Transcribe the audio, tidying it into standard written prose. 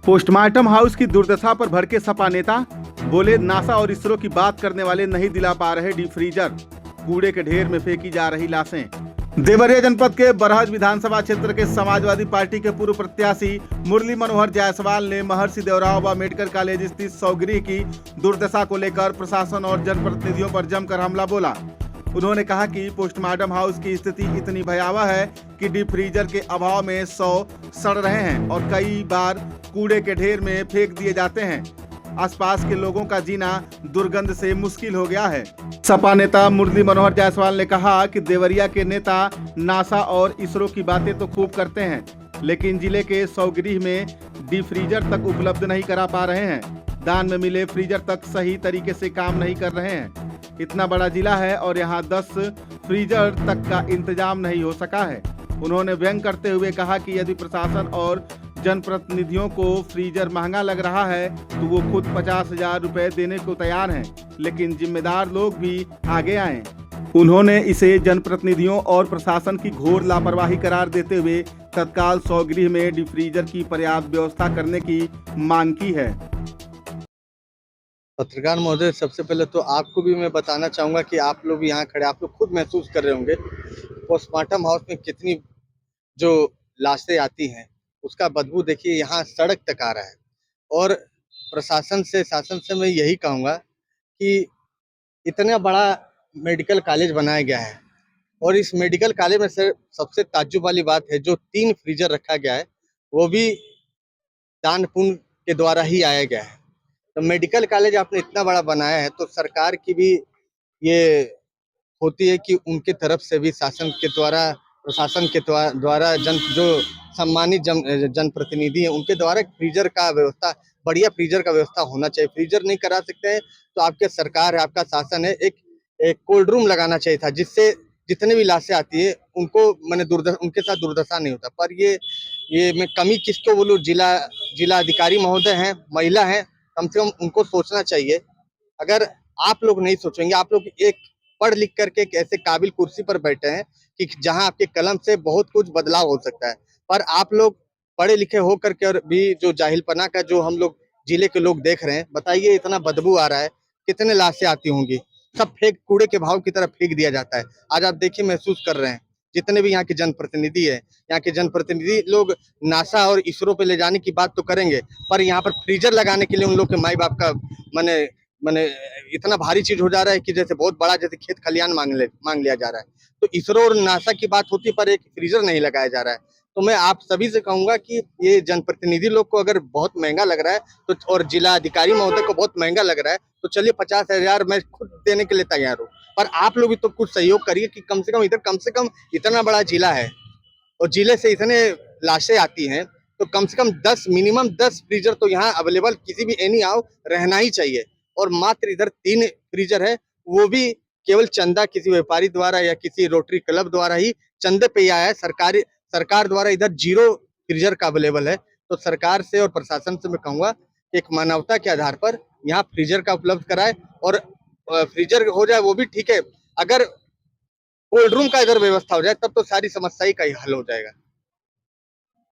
Postmortem house की दुर्दशा पर भड़के सपा नेता, बोले नासा और इसरो की बात करने वाले नहीं दिला पा रहे डीप फ्रीजर, कूड़े के ढेर में फेंकी जा रही लाशें। देवरिया जनपद के बरहज विधानसभा क्षेत्र के समाजवादी पार्टी के पूर्व प्रत्याशी मुरली मनोहर जायसवाल ने महर्षि देवराव अम्बेडकर कॉलेज स्थित सौगृह की दुर्दशा को लेकर प्रशासन और जनप्रतिनिधियों पर जमकर हमला बोला। उन्होंने कहा कि पोस्टमार्टम हाउस की स्थिति इतनी भयावह है कि डीप फ्रीजर के अभाव में 100 सड़ रहे हैं और कई बार कूड़े के ढेर में फेंक दिए जाते हैं। आसपास के लोगों का जीना दुर्गंध से मुश्किल हो गया है। सपा नेता मुरली मनोहर जायसवाल ने कहा कि देवरिया के नेता नासा और इसरो की बातें तो खूब करते हैं, लेकिन जिले के सौगृह में डीप फ्रीजर तक उपलब्ध नहीं करा पा रहे हैं। दान में मिले फ्रीजर तक सही तरीके से काम नहीं कर रहे हैं। इतना बड़ा जिला है और यहाँ 10 फ्रीजर तक का इंतजाम नहीं हो सका है। उन्होंने व्यंग करते हुए कहा कि यदि प्रशासन और जनप्रतिनिधियों को फ्रीजर महंगा लग रहा है तो वो खुद 50,000 रुपए देने को तैयार हैं, लेकिन जिम्मेदार लोग भी आगे आएं। उन्होंने इसे जनप्रतिनिधियों और प्रशासन की घोर लापरवाही करार देते हुए तत्काल सौगृह में डीप फ्रीजर की पर्याप्त व्यवस्था करने की मांग की है। पत्रकार महोदय, सबसे पहले तो आपको भी मैं बताना चाहूँगा कि आप लोग यहाँ खड़े, आप लोग खुद महसूस कर रहे होंगे पोस्टमार्टम हाउस में कितनी जो लाशें आती हैं उसका बदबू देखिए, यहाँ सड़क तक आ रहा है। और प्रशासन से, शासन से मैं यही कहूँगा कि इतना बड़ा मेडिकल कॉलेज बनाया गया है और इस मेडिकल कॉलेज में से सबसे ताज्जुब वाली बात है, जो 3 फ्रीजर रखा गया है वो भी दान पुण्य के द्वारा ही आया गया है। तो मेडिकल कॉलेज आपने इतना बड़ा बनाया है तो सरकार की भी ये होती है कि उनके तरफ से भी शासन के द्वारा, प्रशासन के द्वारा जो सम्मानित जनप्रतिनिधि है उनके द्वारा फ्रीजर का व्यवस्था, बढ़िया फ्रीजर का व्यवस्था होना चाहिए। फ्रीजर नहीं करा सकते हैं तो आपके सरकार है, आपका शासन है, एक कोल्ड रूम लगाना चाहिए था, जिससे जितने भी लाशें आती है उनको मैंने उनके साथ दुर्दशा नहीं होता। पर ये मैं कमी किसको बोलूँ, जिला अधिकारी महोदय हैं, महिला हैं, कम से कम उनको सोचना चाहिए। अगर आप लोग नहीं सोचेंगे, आप लोग एक पढ़ लिख करके एक ऐसे काबिल कुर्सी पर बैठे हैं कि जहां आपके कलम से बहुत कुछ बदलाव हो सकता है, पर आप लोग पढ़े लिखे हो करके और भी जो जाहिलपना का जो हम लोग जिले के लोग देख रहे हैं, बताइए इतना बदबू आ रहा है, कितने लाशें आती होंगी, सब कूड़े के भाव की तरह फेंक दिया जाता है। आज आप देखिए, महसूस कर रहे हैं जितने भी यहाँ के जनप्रतिनिधि है, यहाँ के जनप्रतिनिधि लोग नासा और इसरो पे ले जाने की बात तो करेंगे, पर यहाँ पर फ्रीजर लगाने के लिए उन लोग के माई बाप का मैंने इतना भारी चीज हो जा रहा है कि जैसे बहुत बड़ा, जैसे खेत खलियान मांग लिया जा रहा है। तो इसरो और नासा की बात होती पर एक फ्रीजर नहीं लगाया जा रहा है। तो मैं आप सभी से कहूंगा कि ये जनप्रतिनिधि लोग को अगर बहुत महंगा लग रहा है तो, और जिला अधिकारी महोदय को बहुत महंगा लग रहा है तो चलिए 50,000 मैं खुद देने के लिए तैयार हूँ, पर आप लोग भी तो कुछ सहयोग करिए कि कम से कम इतना बड़ा जिला है और जिले से इतने लाशें आती हैं तो कम से कम 10, मिनिमम 10 फ्रीजर तो यहाँ अवेलेबल किसी भी एनी हाउ रहना ही चाहिए। और मात्र इधर 3 फ्रीजर है, वो भी केवल चंदा किसी व्यापारी द्वारा या किसी रोटरी क्लब द्वारा ही चंदे पे आया है। सरकार द्वारा इधर 0 फ्रीजर का अवेलेबल है। तो सरकार से और प्रशासन से मैं कहूँगा कि एक मानवता के आधार पर यहाँ फ्रीजर का उपलब्ध कराए और फ्रीजर हो जाए वो भी ठीक है, अगर कोल्ड रूम का इधर व्यवस्था हो जाए तब तो सारी समस्या का ही हल हो जाएगा।